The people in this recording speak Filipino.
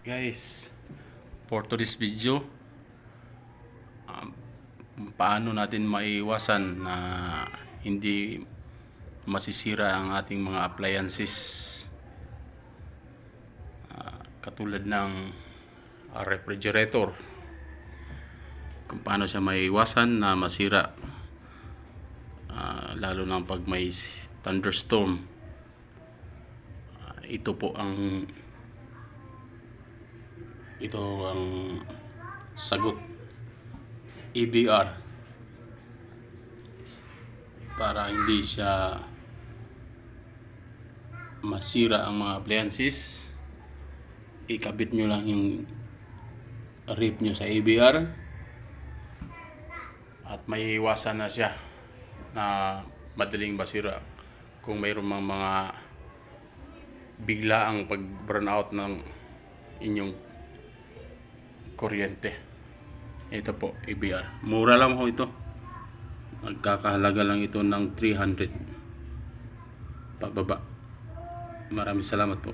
Guys, for today's video, paano natin maiwasan na hindi masisira ang ating mga appliances, katulad ng refrigerator. Kung paano siya maiwasan na masira, lalo na pag may thunderstorm. Ito ang sagot, EBR, para hindi siya masira ang mga appliances. Ikabit nyo lang yung rip nyo sa EBR at may iwasan na siya na madaling masira kung mayroong mga biglaang pag burnout ng inyong kuryente. Ito po, EBR. Mura lang ho ito. Nagkakahalaga lang ito ng 300 pababa. Maraming salamat po.